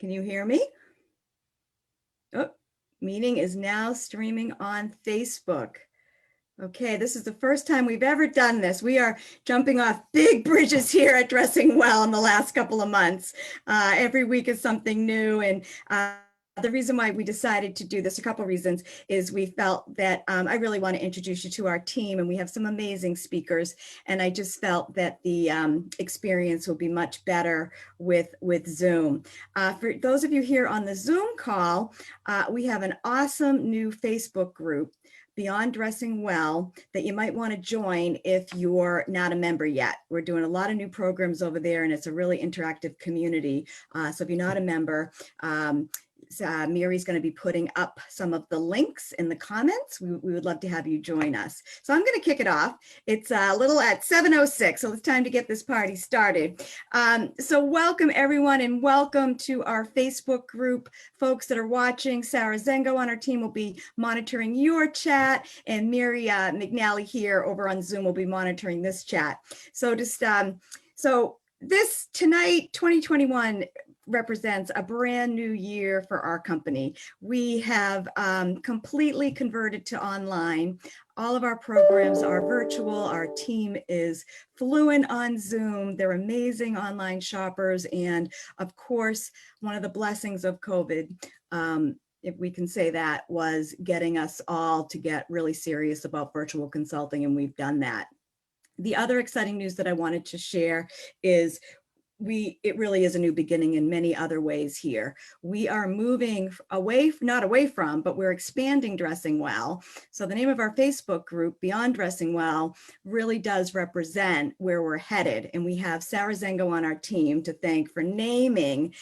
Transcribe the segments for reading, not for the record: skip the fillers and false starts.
Can you hear me? Oh, meeting is now streaming on Facebook. Okay, this is the first time we've ever done this. We are jumping off big bridges here at Dressing Well in the last couple of months. Every week is something new, and the reason why we decided to do this, a couple of reasons, is we felt that I really want to introduce you to our team, and we have some amazing speakers, and I just felt that the experience will be much better with Zoom. For those of you here on the Zoom call, we have an awesome new Facebook group, Beyond Dressing Well, that you might want to join if you're not a member yet. We're doing a lot of new programs over there, and it's a really interactive community. So if you're not a member, Miri's going to be putting up some of the links in the comments. We would love to have you join us. So I'm going to kick it off. It's a little at 7:06, so it's time to get this party started. So welcome everyone, and welcome to our Facebook group. Folks that are watching, Sarah Zengo on our team will be monitoring your chat, and Miri McNally here over on Zoom will be monitoring this chat. So just this tonight, 2021, represents a brand new year for our company. We have completely converted to online. All of our programs are virtual. Our team is fluent on Zoom. They're amazing online shoppers. And of course, one of the blessings of COVID, if we can say that, was getting us all to get really serious about virtual consulting, and we've done that. The other exciting news that I wanted to share is it really is a new beginning in many other ways here. We are moving away, not away from, but we're expanding Dressing Well. So the name of our Facebook group, Beyond Dressing Well, really does represent where we're headed. And we have Sarah Zengo on our team to thank for naming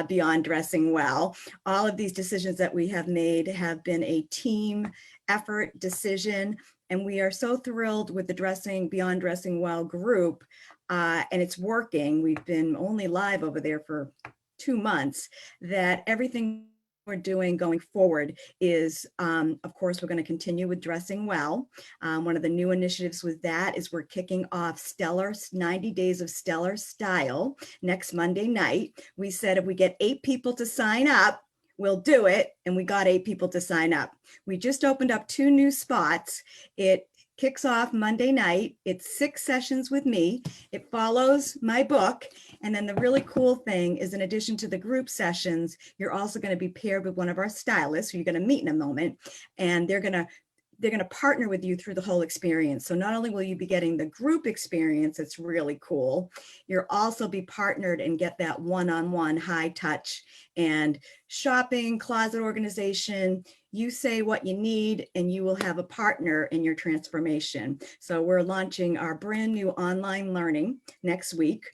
Beyond Dressing Well. All of these decisions that we have made have been a team effort decision. And we are so thrilled with the Beyond Dressing Well group. And it's working. We've been only live over there for 2 months, that everything we're doing going forward is, of course, we're going to continue with Dressing Well. One of the new initiatives with that is we're kicking off 90 Days of Stellar Style next Monday night. We said if we get 8 people to sign up, we'll do it. And we got 8 people to sign up. We just opened up 2 new spots. It kicks off Monday night. It's 6 sessions with me. It follows my book. And then the really cool thing is, in addition to the group sessions, you're also going to be paired with one of our stylists who you're going to meet in a moment. And they're going to partner with you through the whole experience. So not only will you be getting the group experience, it's really cool, you'll also be partnered and get that one-on-one high touch and shopping, closet organization. You say what you need and you will have a partner in your transformation. So we're launching our brand new online learning next week.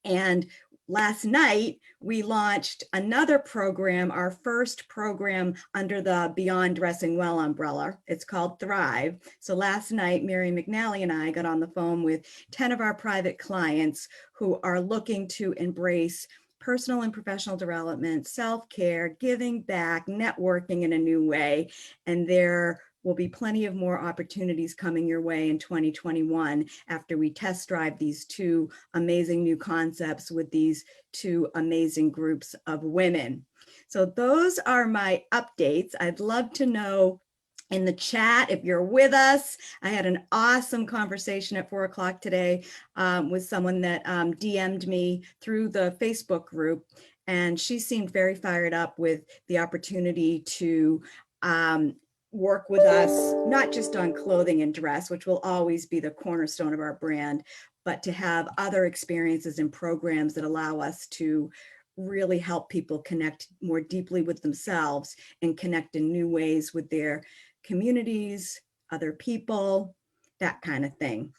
And last night, we launched another program, our first program under the Beyond Dressing Well umbrella. It's called Thrive. So last night, Mary McNally and I got on the phone with 10 of our private clients who are looking to embrace personal and professional development, self-care, giving back, networking in a new way. And there will be plenty of more opportunities coming your way in 2021 after we test drive these 2 amazing new concepts with these 2 amazing groups of women. So those are my updates. I'd love to know in the chat if you're with us. I had an awesome conversation at 4 o'clock today with someone that DM'd me through the Facebook group, and she seemed very fired up with the opportunity to work with us, not just on clothing and dress, which will always be the cornerstone of our brand, but to have other experiences and programs that allow us to really help people connect more deeply with themselves and connect in new ways with their communities, other people, that kind of thing.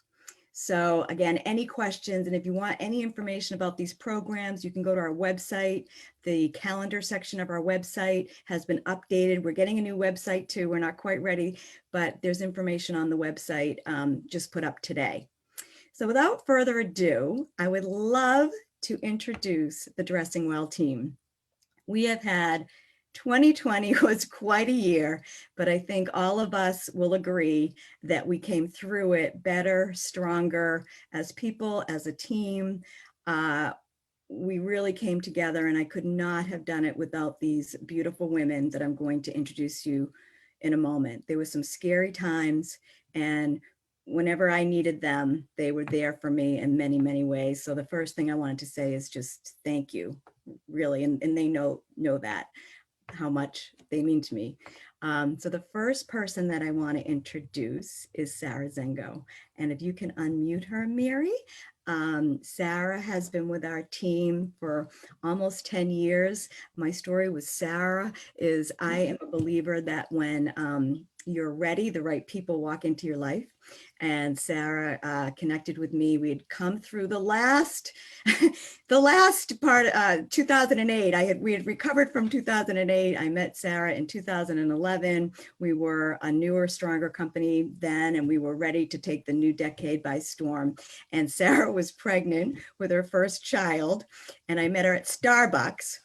So again, any questions, and if you want any information about these programs, you can go to our website. The calendar section of our website has been updated. We're getting a new website too. We're not quite ready, but there's information on the website just put up today. So without further ado, I would love to introduce the Dressing Well team. We have had 2020 was quite a year, but I think all of us will agree that we came through it better, stronger as people, as a team. we really came together, and I could not have done it without these beautiful women that I'm going to introduce you in a moment. There were some scary times, and whenever I needed them, they were there for me in many, many ways. So the first thing I wanted to say is just thank you, really. And they know that, how much they mean to me. So the first person that I want to introduce is Sarah Zengo. And if you can unmute her, Mary. Sarah has been with our team for almost 10 years. My story with Sarah is I am a believer that when you're ready, the right people walk into your life. And Sarah connected with me. We had come through the last, the last part, 2008. We had recovered from 2008. I met Sarah in 2011. We were a newer, stronger company then, and we were ready to take the new decade by storm. And Sarah was pregnant with her first child, and I met her at Starbucks,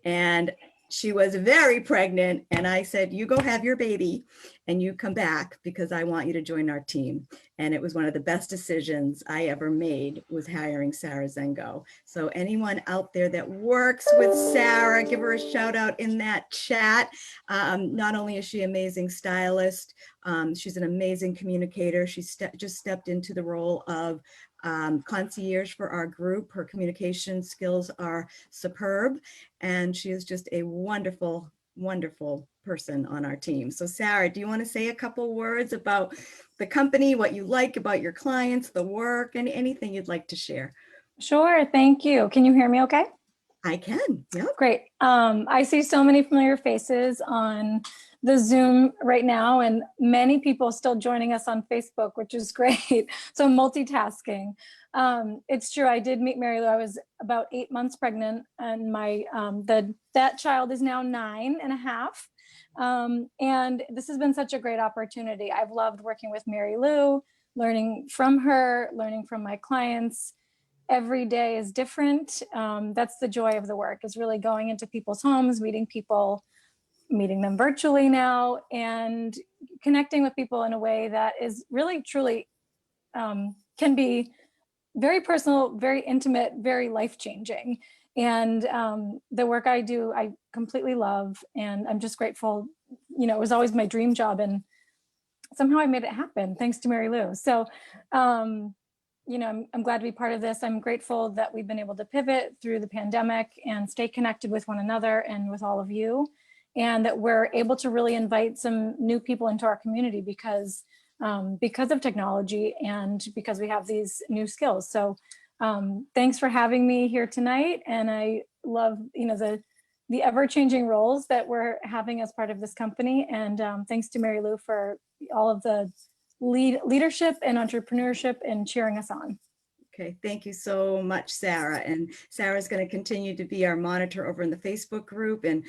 and she was very pregnant. And I said, you go have your baby and you come back because I want you to join our team. And it was one of the best decisions I ever made, was hiring Sarah Zengo. So anyone out there that works with Sarah, give her a shout out in that chat. Not only is she an amazing stylist, she's an amazing communicator. She just stepped into the role of concierge for our group. Her communication skills are superb, and she is just a wonderful, wonderful person on our team. So Sarah, do you want to say a couple words about the company, what you like about your clients, the work, and anything you'd like to share? Sure, thank you. Can you hear me okay? I can, yeah. Great. I see so many familiar faces on the Zoom right now, and many people still joining us on Facebook, which is great. So multitasking. It's true, I did meet Mary Lou. I was about 8 months pregnant, and my that child is now 9.5. And this has been such a great opportunity. I've loved working with Mary Lou, learning from her, learning from my clients. Every day is different. That's the joy of the work, is really going into people's homes, meeting people, meeting them virtually now, and connecting with people in a way that is really, truly can be very personal, very intimate, very life-changing. And the work I do, I completely love, and I'm just grateful. You know, it was always my dream job, and somehow I made it happen thanks to Mary Lou. So you know, I'm glad to be part of this. I'm grateful that we've been able to pivot through the pandemic and stay connected with one another and with all of you, and that we're able to really invite some new people into our community because of technology and because we have these new skills. So thanks for having me here tonight. And I love, you know, the ever-changing roles that we're having as part of this company. And thanks to Mary Lou for all of the leadership and entrepreneurship and cheering us on. Okay, thank you so much, Sarah. And Sarah's going to continue to be our monitor over in the Facebook group. And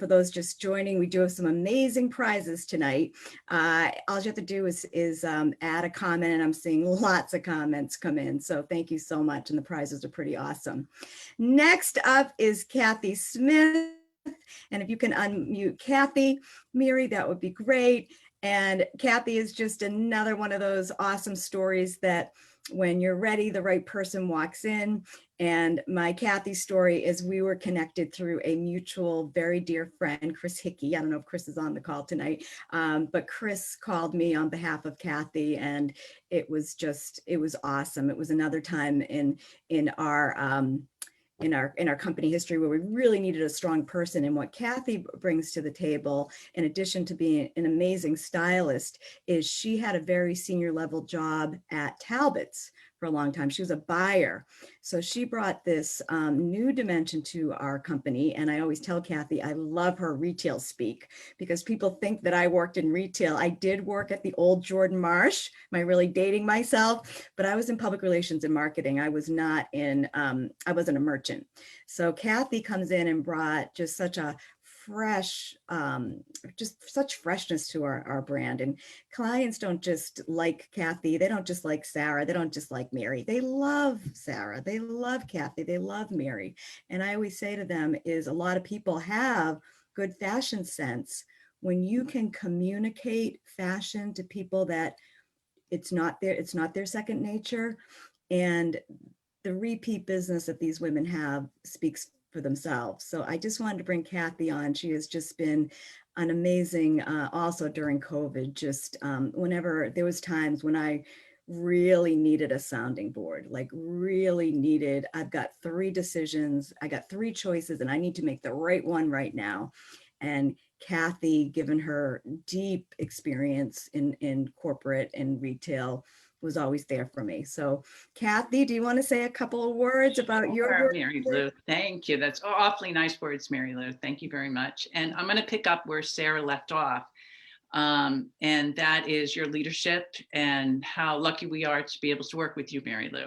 for those just joining, we do have some amazing prizes tonight. All you have to do is add a comment, and I'm seeing lots of comments come in. So thank you so much. And the prizes are pretty awesome. Next up is Kathy Smith. And if you can unmute Kathy, Mary, that would be great. And Kathy is just another one of those awesome stories that when you're ready, the right person walks in. And my Kathy story is we were connected through a mutual, very dear friend, Chris Hickey. I don't know if Chris is on the call tonight, but Chris called me on behalf of Kathy, and it was awesome. It was another time in our company history where we really needed a strong person. And what Kathy brings to the table, in addition to being an amazing stylist, is she had a very senior level job at Talbot's for a long time. She was a buyer. So she brought this new dimension to our company. And I always tell Kathy, I love her retail speak, because people think that I worked in retail. I did work at the old Jordan Marsh. Am I really dating myself? But I was in public relations and marketing. I was not in, I wasn't a merchant. So Kathy comes in and brought just such a fresh, just such freshness to our brand. And clients don't just like Kathy. They don't just like Sarah. They don't just like Mary. They love Sarah. They love Kathy. They love Mary. And I always say to them is, a lot of people have good fashion sense. When you can communicate fashion to people that it's not their second nature, and the repeat business that these women have speaks for themselves. So I just wanted to bring Kathy on. She has just been an amazing, also during COVID, just whenever there was times when I really needed a sounding board, like really needed, I've got 3 decisions, I got 3 choices and I need to make the right one right now. And Kathy, given her deep experience in corporate and retail, was always there for me. So Kathy, do you want to say a couple of words about your Sure, work? Mary Lou. Thank you. That's awfully nice words, Mary Lou. Thank you very much. And I'm going to pick up where Sarah left off. And that is your leadership and how lucky we are to be able to work with you, Mary Lou.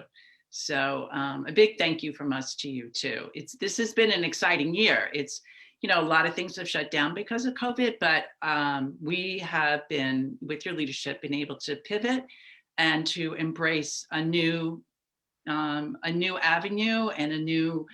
So a big thank you from us to you too. This has been an exciting year. It's, you know, a lot of things have shut down because of COVID, but we have been, with your leadership, been able to pivot and to embrace a new avenue and a new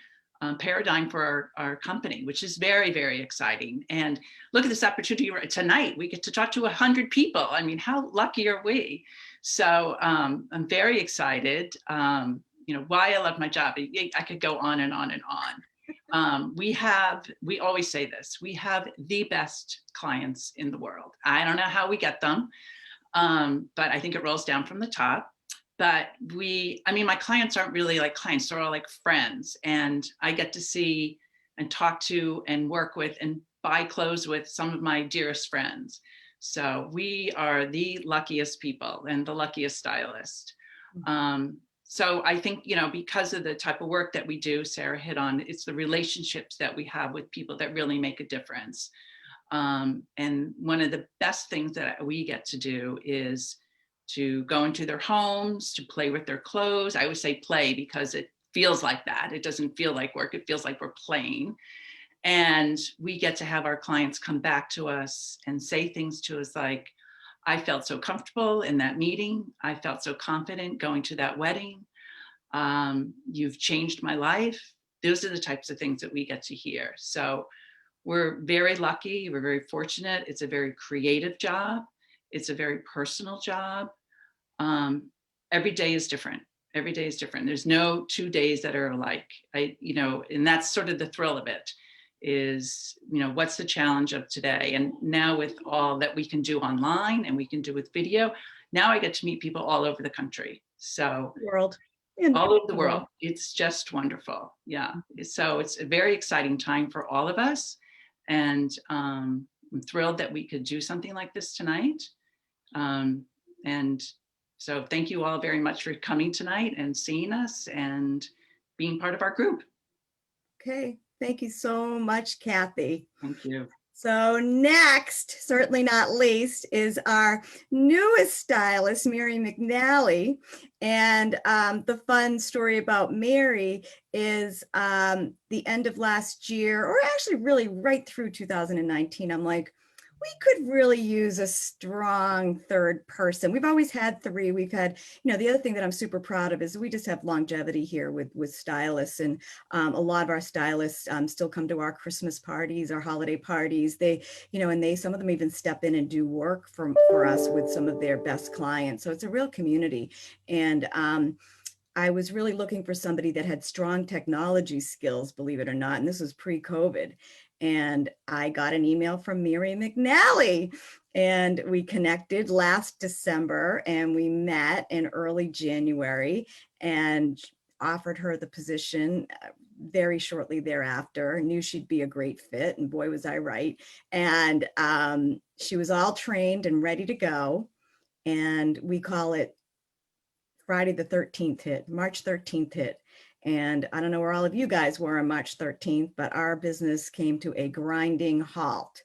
paradigm for our company, which is very, very exciting. And look at this opportunity tonight. We get to talk to 100 people. I mean, how lucky are we? So I'm very excited. You know, why I love my job. I could go on and on and on. We always say this, we have the best clients in the world. I don't know how we get them, but I think it rolls down from the top. But my clients aren't really like clients, they're all like friends. And I get to see and talk to and work with and buy clothes with some of my dearest friends. So we are the luckiest people and the luckiest stylists. So I think, you know, because of the type of work that we do, Sarah hit on, it's the relationships that we have with people that really make a difference. And one of the best things that we get to do is to go into their homes, to play with their clothes. I always say play because it feels like that. It doesn't feel like work. It feels like we're playing. And we get to have our clients come back to us and say things to us like, I felt so comfortable in that meeting. I felt so confident going to that wedding. You've changed my life. Those are the types of things that we get to hear. So we're very lucky. We're very fortunate. It's a very creative job. It's a very personal job. Every day is different. Every day is different. There's no 2 days that are alike. And that's sort of the thrill of it is, you know, what's the challenge of today? And now with all that we can do online and we can do with video, now I get to meet people all over the country. So World. all over the world. It's just wonderful. Yeah. So it's a very exciting time for all of us. And I'm thrilled that we could do something like this tonight. And so thank you all very much for coming tonight and seeing us and being part of our group. Okay, thank you so much, Kathy. Thank you. So next, certainly not least, is our newest stylist, Mary McNally. And the fun story about Mary is the end of last year, or actually really right through 2019, I'm like, we could really use a strong third person. We've always had 3. We've had, you know, the other thing that I'm super proud of is we just have longevity here with stylists, and a lot of our stylists still come to our Christmas parties, our holiday parties. They, you know, and some of them even step in and do work for us with some of their best clients. So it's a real community. And I was really looking for somebody that had strong technology skills, believe it or not, and this was pre-COVID. And I got an email from Mary McNally, and we connected last December, and we met in early January and offered her the position very shortly thereafter. Knew she'd be a great fit, and boy, was I right. And she was all trained and ready to go. And we call it Friday the 13th hit, March 13th hit. And I don't know where all of you guys were on March 13th, but our business came to a grinding halt.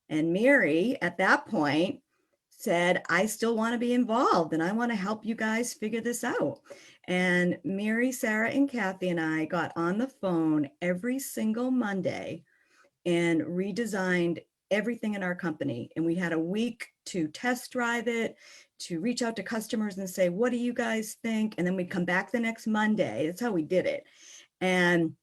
And Mary, at that point, said, I still want to be involved and I want to help you guys figure this out. And Mary, Sarah, and Kathy and I got on the phone every single Monday and redesigned everything in our company. And we had a week to test drive it, to reach out to customers and say, what do you guys think? And then we'd come back the next Monday. That's how we did it. And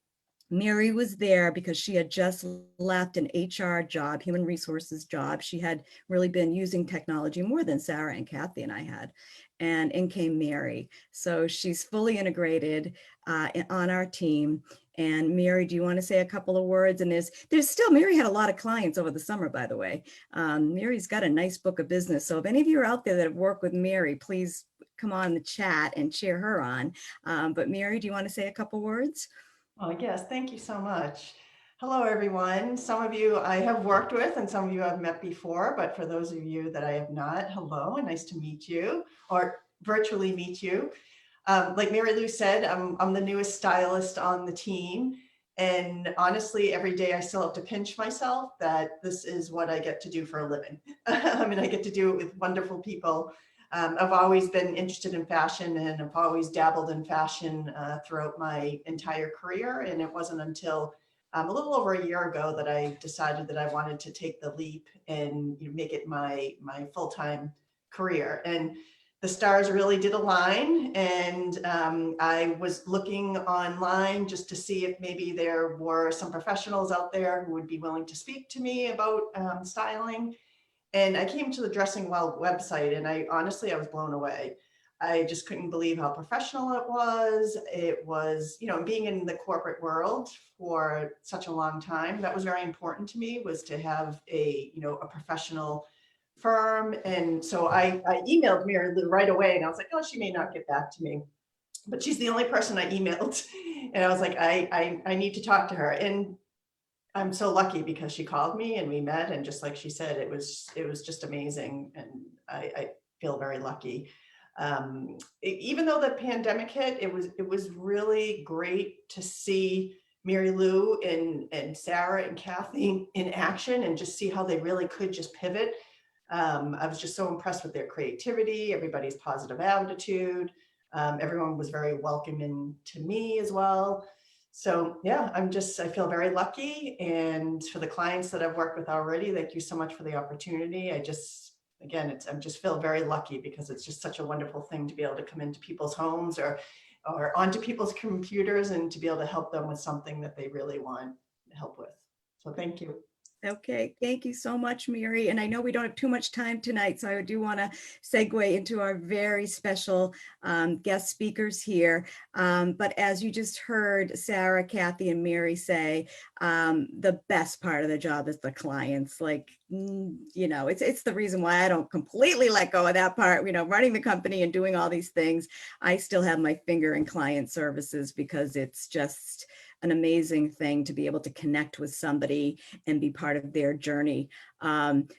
Mary was there because she had just left an HR job, human resources job. She had really been using technology more than Sarah and Kathy and I had. and in came Mary. So she's fully integrated on our team. And Mary, do you want to say a couple of words? And there's still, Mary had a lot of clients over the summer, by the way. Mary's got a nice book of business. So if any of you are out there that have worked with Mary, please come on the chat and cheer her on. But Mary, do you want to say a couple words? Oh, yes, thank you so much. Hello, everyone. Some of you I have worked with and some of you I've met before, but for those of you that I have not, hello and nice to meet you or virtually meet you. Like Mary Lou said, I'm the newest stylist on the team. And honestly, every day I still have to pinch myself that this is what I get to do for a living. I mean, I get to do it with wonderful people. I've always been interested in fashion and I've always dabbled in fashion throughout my entire career. And it wasn't until a little over a year ago that I decided that I wanted to take the leap and make it my full-time career. And the stars really did align. And I was looking online just to see if maybe there were some professionals out there who would be willing to speak to me about styling. And I came to the Dressing Well website and I was blown away. I just couldn't believe how professional it was. It was, being in the corporate world for such a long time, that was very important to me, was to have a professional firm. And so I emailed Mary Lou right away and I was like, oh, she may not get back to me, but she's the only person I emailed. And I was like, I need to talk to her. And I'm so lucky because she called me and we met, and just like she said, it was just amazing, and I feel very lucky. Even though the pandemic hit, it was really great to see Mary Lou and Sarah and Kathy in action and just see how they really could just pivot. I was just so impressed with their creativity, everybody's positive attitude. Everyone was very welcoming to me as well. So yeah, I feel very lucky. And for the clients that I've worked with already, thank you so much for the opportunity. I just feel very lucky because it's just such a wonderful thing to be able to come into people's homes or onto people's computers and to be able to help them with something that they really want help with. So thank you. Okay, thank you so much, Mary. And I know we don't have too much time tonight, so I do want to segue into our very special guest speakers here. But as you just heard Sarah, Kathy, and Mary say, the best part of the job is the clients. Like, it's the reason why I don't completely let go of that part, running the company and doing all these things. I still have my finger in client services because it's just an amazing thing to be able to connect with somebody and be part of their journey.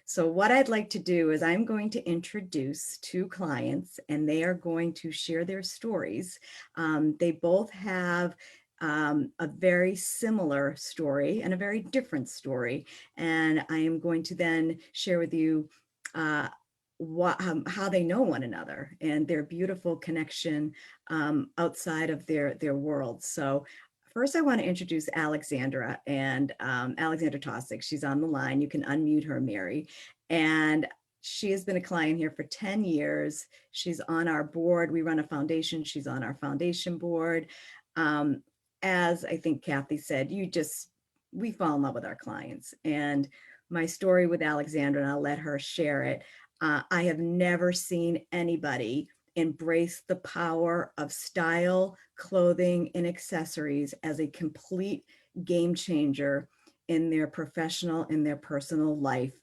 So what I'd like to do is I'm going to introduce two clients and they are going to share their stories. They both have a very similar story and a very different story. And I am going to then share with you how they know one another and their beautiful connection outside of their world. So first, I want to introduce Alexandra and Alexandra Tosick. She's on the line. You can unmute her, Mary. And she has been a client here for 10 years. She's on our board. We run a foundation. She's on our foundation board. As I think Kathy said, we fall in love with our clients. And my story with Alexandra, and I'll let her share it. I have never seen anybody embrace the power of style, clothing, and accessories as a complete game changer in their professional and their personal life.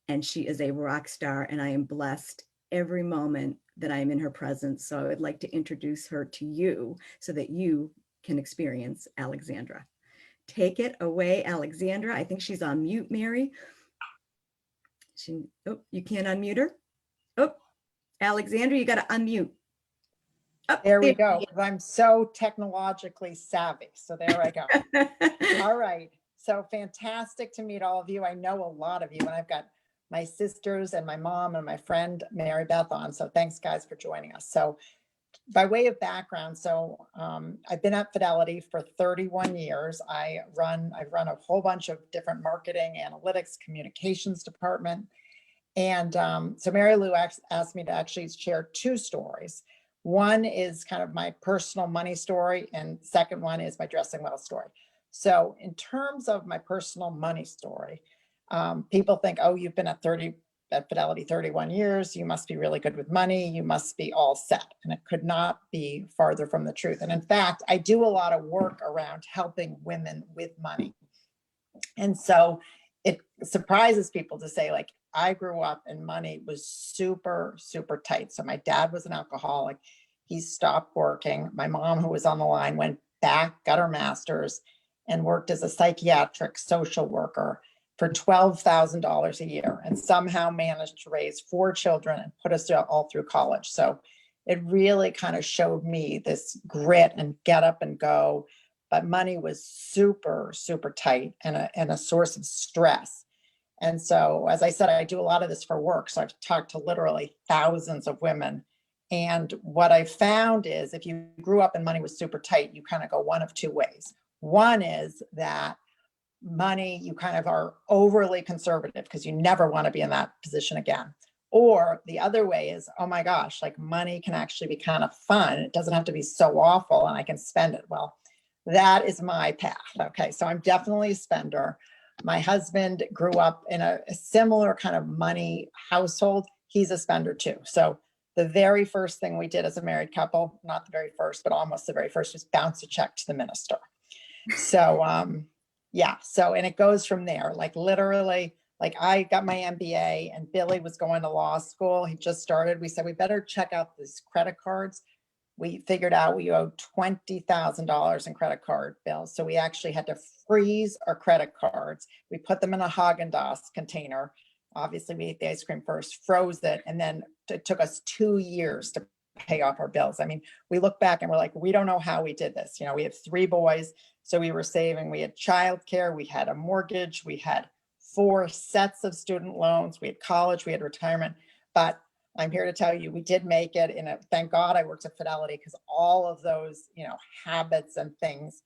And she is a rock star, and I am blessed every moment that I am in her presence. So I would like to introduce her to you so that you can experience Alexandra. Take it away, Alexandra. I think she's on mute, Mary. You can't unmute her. Oh, Alexandra, you got to unmute. Oh, there we go. I'm so technologically savvy. So there I go. All right. So fantastic to meet all of you. I know a lot of you, and I've got my sisters and my mom and my friend Mary Beth on. So thanks, guys, for joining us. So by way of background, I've been at Fidelity for 31 years. I've run a whole bunch of different marketing, analytics, communications department. And so Mary Lou asked me to actually share two stories. One is kind of my personal money story, and second one is my Dressing Well story. So in terms of my personal money story, people think, oh, you've been at at Fidelity 31 years. You must be really good with money. You must be all set. And it could not be farther from the truth. And in fact, I do a lot of work around helping women with money. And so it surprises people to say, like, I grew up and money was super, super tight. So my dad was an alcoholic. He stopped working. My mom, who was on the line, went back, got her master's, and worked as a psychiatric social worker for $12,000 a year, and somehow managed to raise 4 children and put us all through college. So it really kind of showed me this grit and get up and go. But money was super, super tight and a source of stress. And so, as I said, I do a lot of this for work. So I've talked to literally thousands of women. And what I found is if you grew up and money was super tight, you kind of go one of 2 ways. One is that money, you kind of are overly conservative because you never want to be in that position again. Or the other way is, oh my gosh, like money can actually be kind of fun. It doesn't have to be so awful and I can spend it. Well, that is my path. Okay, so I'm definitely a spender. My husband grew up in a similar kind of money household. He's a spender too. So the very first thing we did as a married couple, not the very first, but almost the very first, was bounce a check to the minister. So yeah, so, and it goes from there, like literally, like I got my MBA and Billy was going to law school. He just started. We said, we better check out these credit cards. We figured out we owed $20,000 in credit card bills. So we actually had to freeze our credit cards. We put them in a Haagen-Dazs container. Obviously we ate the ice cream first, froze it. And then it took us 2 years to pay off our bills. I mean, we look back and we're like, we don't know how we did this. You know, we have 3 boys. So we were saving, we had childcare, we had a mortgage, we had 4 sets of student loans, we had college, we had retirement. But I'm here to tell you, we did make it thank God I worked at Fidelity, because all of those, you know, habits and things,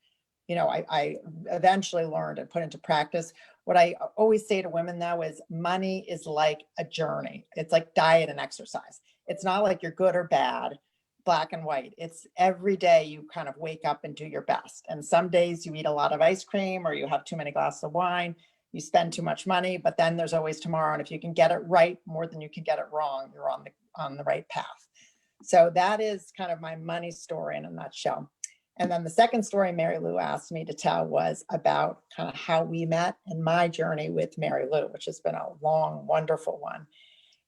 you know, I eventually learned and put into practice. What I always say to women though is money is like a journey. It's like diet and exercise. It's not like you're good or bad, black and white. It's every day you kind of wake up and do your best. And some days you eat a lot of ice cream or you have too many glasses of wine, you spend too much money, but then there's always tomorrow. And if you can get it right more than you can get it wrong, you're on the right path. So that is kind of my money story in a nutshell. And then the second story Mary Lou asked me to tell was about kind of how we met and my journey with Mary Lou, which has been a long, wonderful one.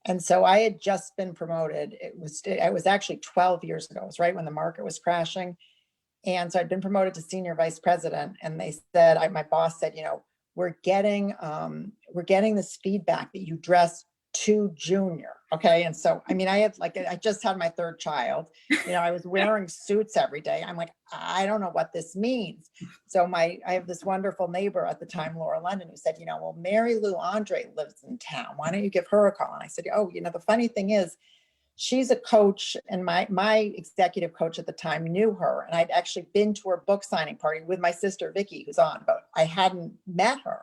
And so I had just been promoted. It was actually 12 years ago. It was right when the market was crashing. And so I'd been promoted to senior vice president. And they said, my boss said, you know, we're getting this feedback that you dress too junior. Okay. And so, I mean, I just had my 3rd child, you know, I was wearing suits every day. I'm like, I don't know what this means. So I have this wonderful neighbor at the time, Laura London, who said, you know, well, Mary Lou Andre lives in town. Why don't you give her a call? And I said, oh, you know, the funny thing is she's a coach, and my executive coach at the time knew her. And I'd actually been to her book signing party with my sister, Vicky, who's on, but I hadn't met her.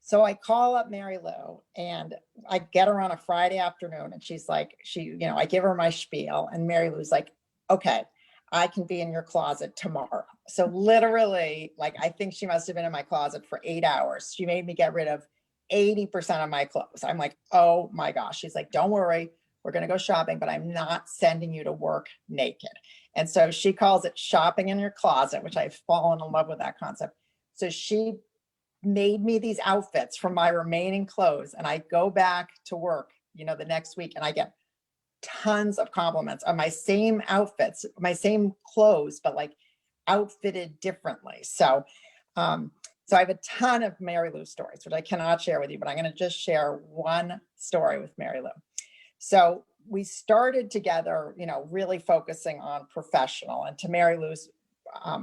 So I call up Mary Lou and I get her on a Friday afternoon, and she's like, I give her my spiel, and Mary Lou's like, okay, I can be in your closet tomorrow. So literally, like, I think she must have been in my closet for 8 hours. She made me get rid of 80% of my clothes. I'm like, oh my gosh. She's like, don't worry, we're going to go shopping, but I'm not sending you to work naked. And so she calls it shopping in your closet, which I've fallen in love with that concept. So she made me these outfits from my remaining clothes, and I go back to work, you know, the next week, and I get tons of compliments on my same outfits, my same clothes, but like outfitted differently. So so I have a ton of Mary Lou stories, which I cannot share with you, but I'm going to just share one story with Mary Lou. So we started together, you know, really focusing on professional. And to Mary Lou's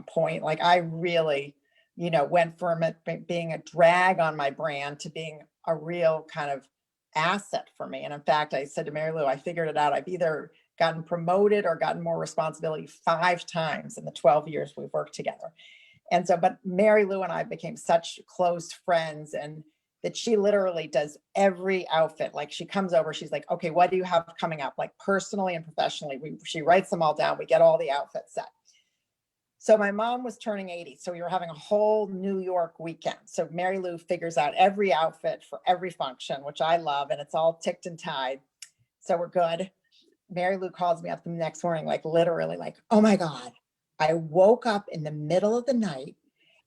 point, like I really, you know, went from it being a drag on my brand to being a real kind of asset for me. And in fact, I said to Mary Lou, I figured it out. I've either gotten promoted or gotten more responsibility 5 times in the 12 years we've worked together. And so, but Mary Lou and I became such close friends, and that she literally does every outfit. Like she comes over, she's like, okay, what do you have coming up? Like personally and professionally, she writes them all down. We get all the outfits set. So my mom was turning 80. So we were having a whole New York weekend. So Mary Lou figures out every outfit for every function, which I love, and it's all ticked and tied. So we're good. Mary Lou calls me up the next morning, like literally like, oh my God, I woke up in the middle of the night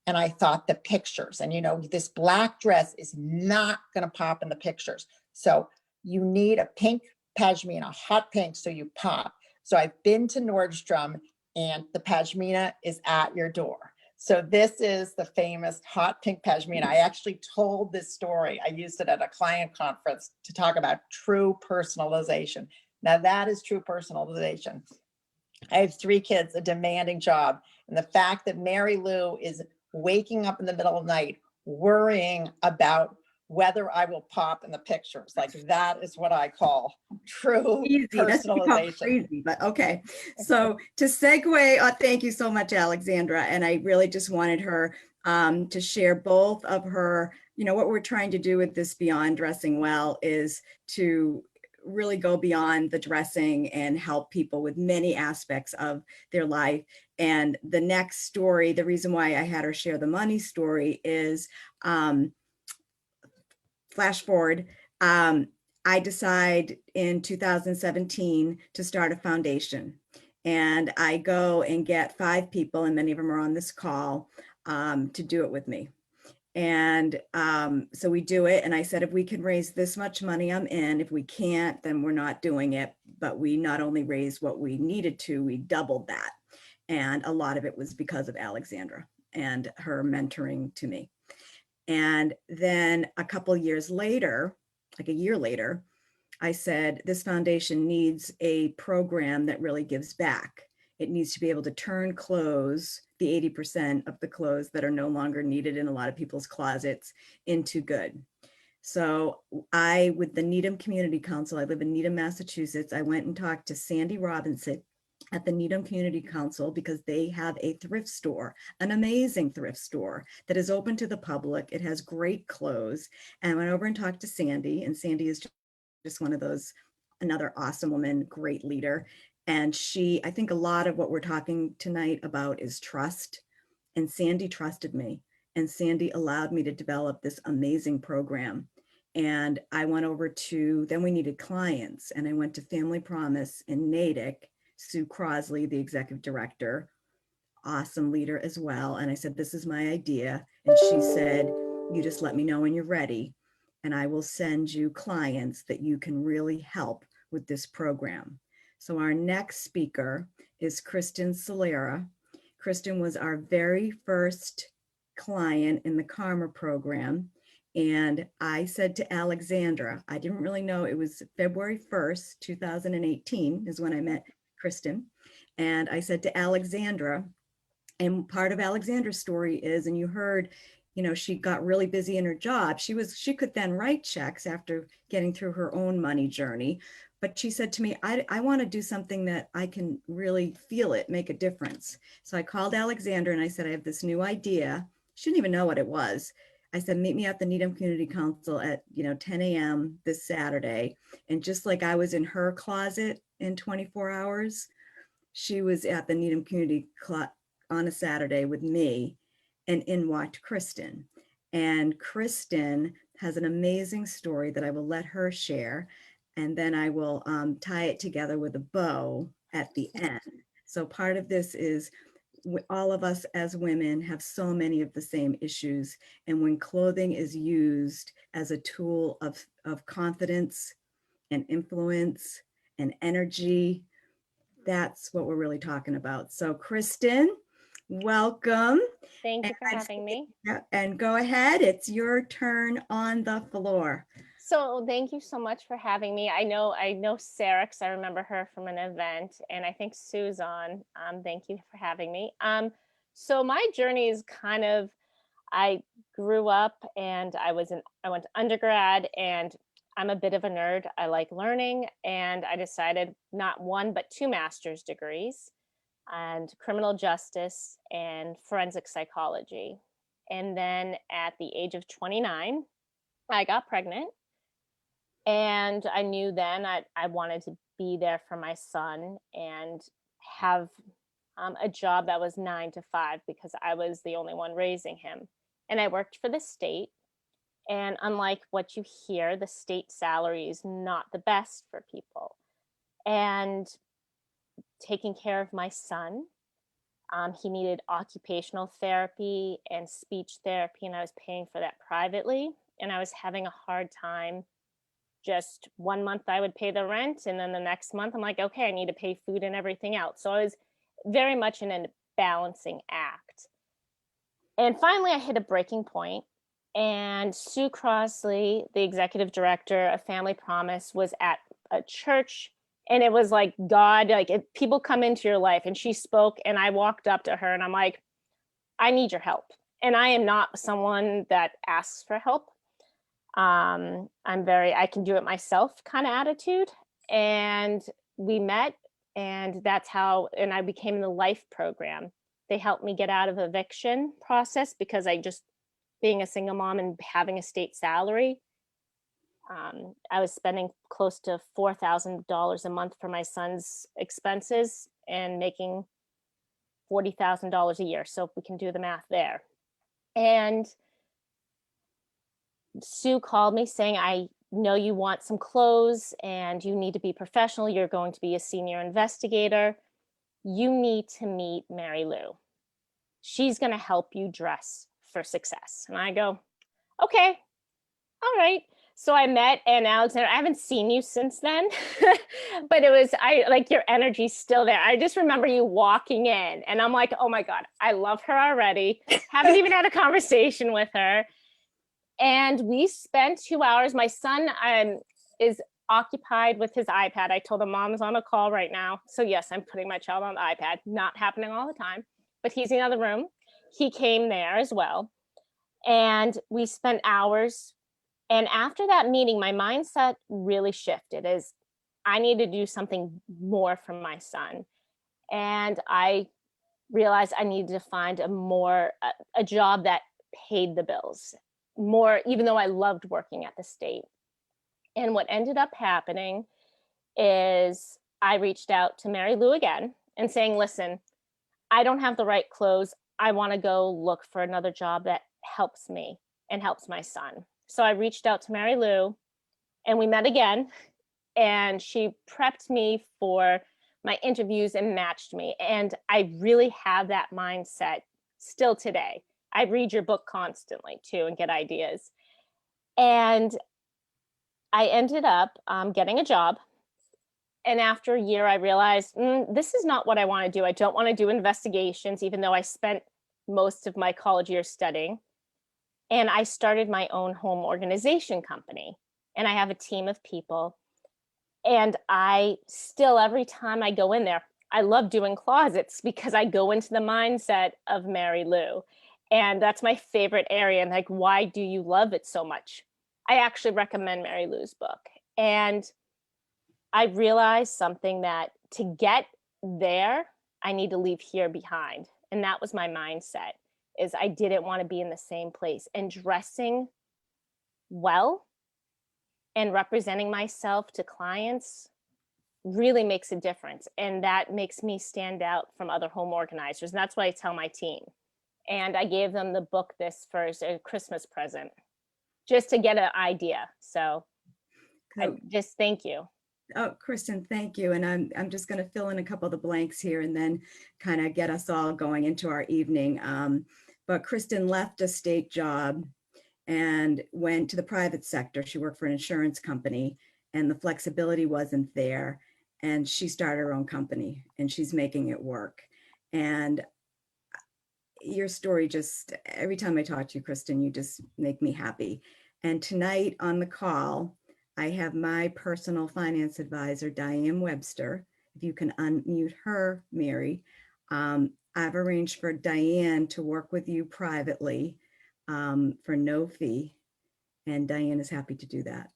and I thought the pictures, and this black dress is not going to pop in the pictures. So you need a pink pashmina, hot pink, so you pop. So I've been to Nordstrom and the pashmina is at your door. So this is the famous hot pink pashmina. I actually told this story. I used it at a client conference to talk about true personalization. Now that is true personalization. I have 3 kids, a demanding job. And the fact that Mary Lou is waking up in the middle of the night, worrying about whether I will pop in the pictures, like that is what I call true Easy. That's personalization. crazy, but okay. So to segue, thank you so much, Alexandra. And I really just wanted her to share both of her, what we're trying to do with this Beyond Dressing Well is to really go beyond the dressing and help people with many aspects of their life. And the next story, the reason why I had her share the money story is flash forward. I decide in 2017 to start a foundation, and I go and get 5 people, and many of them are on this call, to do it with me. And so we do it. And I said, if we can raise this much money, I'm in. If we can't, then we're not doing it. But we not only raised what we needed to, we doubled that. And a lot of it was because of Alexandra and her mentoring to me. And then a couple years later, like a year later, I said, this foundation needs a program that really gives back. It needs to be able to turn clothes, the 80% of the clothes that are no longer needed in a lot of people's closets, into good. So with the Needham Community Council, I live in Needham, Massachusetts. I went and talked to Sandy Robinson at the Needham Community Council because they have a thrift store, an amazing thrift store that is open to the public. It has great clothes. And I went over and talked to Sandy, and Sandy is just one of those, another awesome woman, great leader. And I think a lot of what we're talking tonight about is trust. And Sandy trusted me, and Sandy allowed me to develop this amazing program. And I went over then we needed clients, and I went to Family Promise in Natick, Sue Crosley, the executive director, awesome leader as well. And I said, this is my idea. And she said, you just let me know when you're ready, and I will send you clients that you can really help with this program. So our next speaker is Kristen Solera. Kristen was our very first client in the Karma program. And I said to Alexandra, I didn't really know, it was February 1st, 2018 is when I met Kristen. And I said to Alexandra, and part of Alexandra's story is, and you heard, she got really busy in her job. She could then write checks after getting through her own money journey. But she said to me, I want to do something that I can really feel it, make a difference. So I called Alexandra and I said, I have this new idea. She didn't even know what it was. I said, meet me at the Needham Community Council at 10 a.m. this Saturday. And just like I was in her closet in 24 hours, she was at the Needham Community on a Saturday with me, and in walked Kristen. And Kristen has an amazing story that I will let her share. And then I will tie it together with a bow at the end. So part of this is all of us as women have so many of the same issues. And when clothing is used as a tool of confidence and influence and energy, that's what we're really talking about. So Kristen, welcome. Thank you for having me. And go ahead, it's your turn on the floor. So thank you so much for having me. I know Sarah, because I remember her from an event, and I think Susan. Thank you for having me. So my journey is kind of, I grew up and I went to undergrad, and I'm a bit of a nerd. I like learning, and I decided not 1, but 2 master's degrees, and criminal justice and forensic psychology. And then at the age of 29, I got pregnant. And I knew then I wanted to be there for my son and have a job that was 9 to 5 because I was the only one raising him. And I worked for the state. And unlike what you hear, the state salary is not the best for people. And taking care of my son, he needed occupational therapy and speech therapy, and I was paying for that privately. And I was having a hard time. Just 1 month I would pay the rent, and then the next month I'm like, okay, I need to pay food and everything else. So I was very much in a balancing act. And finally I hit a breaking point, and Sue Crossley, the executive director of Family Promise, was at a church, and it was like God, like people come into your life, and she spoke, and I walked up to her and I'm like, I need your help. And I am not someone that asks for help. I can do it myself kind of attitude. And we met, and that's how, and I became in the life program. They helped me get out of eviction process because being a single mom and having a state salary, I was spending close to $4,000 a month for my son's expenses and making $40,000 a year. So we can do the math there. And Sue called me saying, I know you want some clothes and you need to be professional. You're going to be a senior investigator. You need to meet Mary Lou. She's going to help you dress for success. And I go, okay, all right. So I met, and Alexander, I haven't seen you since then, but your energy's still there. I just remember you walking in and I'm like, oh my God, I love her already. Haven't even had a conversation with her. And we spent 2 hours. My son is occupied with his iPad. I told him Mom's on a call right now. So yes, I'm putting my child on the iPad, not happening all the time, but he's in the other room. He came there as well. And we spent hours. And after that meeting, my mindset really shifted as I need to do something more for my son. And I realized I needed to find a job that paid the bills more, even though I loved working at the state. And what ended up happening is I reached out to Mary Lou again and saying, listen, I don't have the right clothes. I want to go look for another job that helps me and helps my son. So I reached out to Mary Lou, and we met again, and she prepped me for my interviews and matched me. And I really have that mindset still today. I read your book constantly too and get ideas. And I ended up getting a job. And after a year, I realized this is not what I want to do. I don't want to do investigations, even though I spent most of my college years studying. And I started my own home organization company. And I have a team of people. And I still, every time I go in there, I love doing closets because I go into the mindset of Mary Lou. And that's my favorite area. And like, why do you love it so much? I actually recommend Mary Lou's book. And I realized something, that to get there, I need to leave here behind. And that was my mindset, is I didn't want to be in the same place. And dressing well and representing myself to clients really makes a difference. And that makes me stand out from other home organizers. And that's what I tell my team. And I gave them the book this for a Christmas present, just to get an idea. So I just thank you. Oh, Kristen, thank you. And I'm just going to fill in a couple of the blanks here and then kind of get us all going into our evening. But Kristen left a state job and went to the private sector. She worked for an insurance company, and the flexibility wasn't there. And she started her own company, and she's making it work. And your story, just every time I talk to you, Kristen, you just make me happy. And tonight on the call, I have my personal finance advisor, Diane Webster. If you can unmute her, Mary. I've arranged for Diane to work with you privately for no fee. And Diane is happy to do that.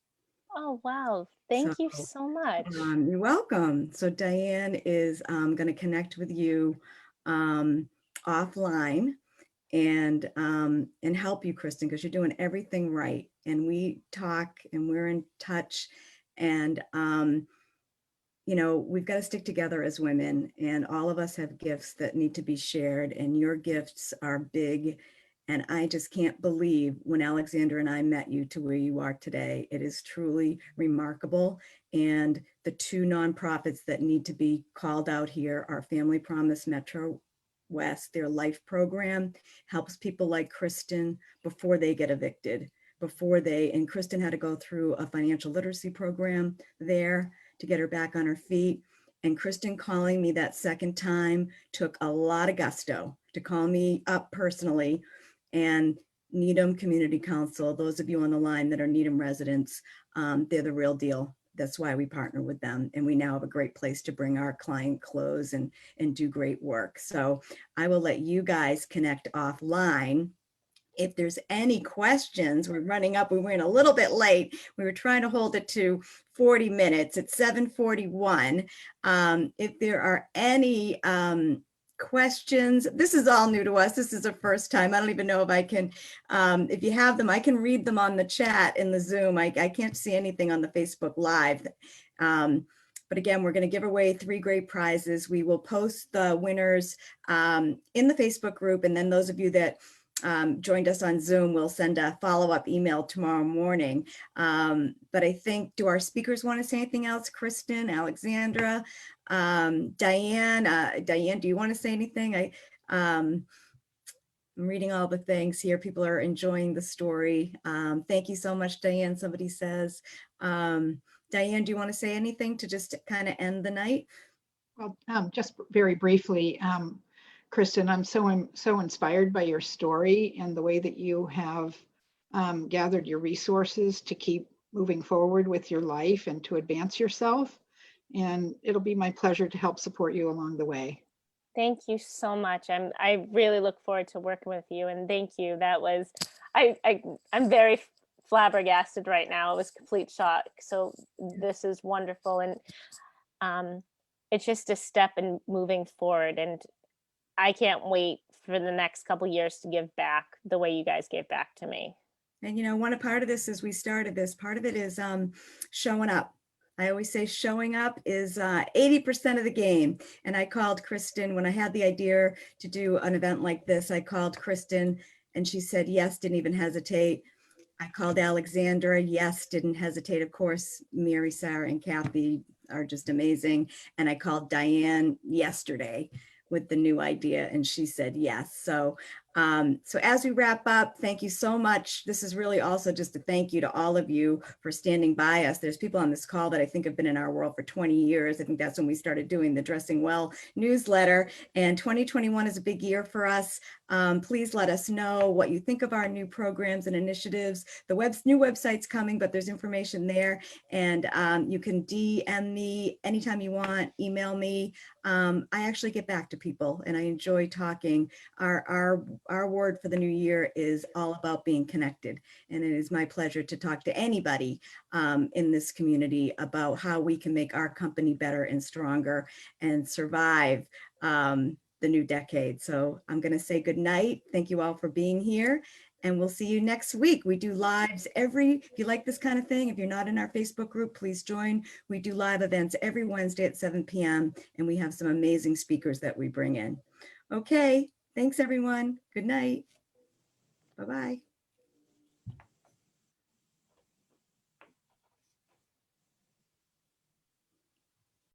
Oh, wow. Thank you so much. You're welcome. So Diane is going to connect with you offline and help you, Kristen, because you're doing everything right. And we talk and we're in touch. And you know, we've got to stick together as women, and all of us have gifts that need to be shared, and your gifts are big. And I just can't believe when Alexandra and I met you to where you are today. It is truly remarkable. And the two nonprofits that need to be called out here are Family Promise Metro West. Their life program helps people like Kristen before they get evicted, and Kristen had to go through a financial literacy program there to get her back on her feet. And Kristen calling me that second time took a lot of gusto to call me up personally. And Needham Community Council, those of you on the line that are Needham residents, they're the real deal. That's why we partner with them. And we now have a great place to bring our client clothes and do great work. So I will let you guys connect offline. If there's any questions, we're running up, we were in a little bit late. We were trying to hold it to 40 minutes. It's 7:41. If there are any questions, this is all new to us. This is the first time. I don't even know if I can, if you have them, I can read them on the chat in the Zoom. I can't see anything on the Facebook Live. But again, we're going to give away 3 great prizes. We will post the winners in the Facebook group. And then those of you that joined us on Zoom, we'll send a follow-up email tomorrow morning. But I think, do our speakers want to say anything else? Kristen, Alexandra, Diane, Diane, do you want to say anything? I'm reading all the things here. People are enjoying the story. Thank you so much, Diane, somebody says. Diane, do you want to say anything to just kind of end the night? Well, just very briefly, Kristen, I'm so inspired by your story and the way that you have gathered your resources to keep moving forward with your life and to advance yourself. And it'll be my pleasure to help support you along the way. Thank you so much. I really look forward to working with you, and thank you. That was, I'm very flabbergasted right now. It was complete shock. So this is wonderful, and it's just a step in moving forward. And I can't wait for the next couple years to give back the way you guys gave back to me. And you know, one part of this, as we started this, part of it is showing up. I always say showing up is 80% of the game. And I called Kristen when I had the idea to do an event like this. I called Kristen and she said yes, didn't even hesitate. I called Alexandra, yes, didn't hesitate. Of course, Mary, Sarah, and Kathy are just amazing. And I called Diane yesterday with the new idea, and she said yes. So as we wrap up, thank you so much. This is really also just a thank you to all of you for standing by us. There's people on this call that I think have been in our world for 20 years. I think that's when we started doing the Dressing Well newsletter, and 2021 is a big year for us. Please let us know what you think of our new programs and initiatives. The new website's coming, but there's information there, and you can DM me anytime you want, email me. I actually get back to people and I enjoy talking. Our word for the new year is all about being connected. And it is my pleasure to talk to anybody in this community about how we can make our company better and stronger and survive the new decade. So I'm going to say good night. Thank you all for being here. And we'll see you next week. We do lives if you like this kind of thing, if you're not in our Facebook group, please join. We do live events every Wednesday at 7 p.m. and we have some amazing speakers that we bring in. Okay, thanks everyone. Good night. Bye-bye.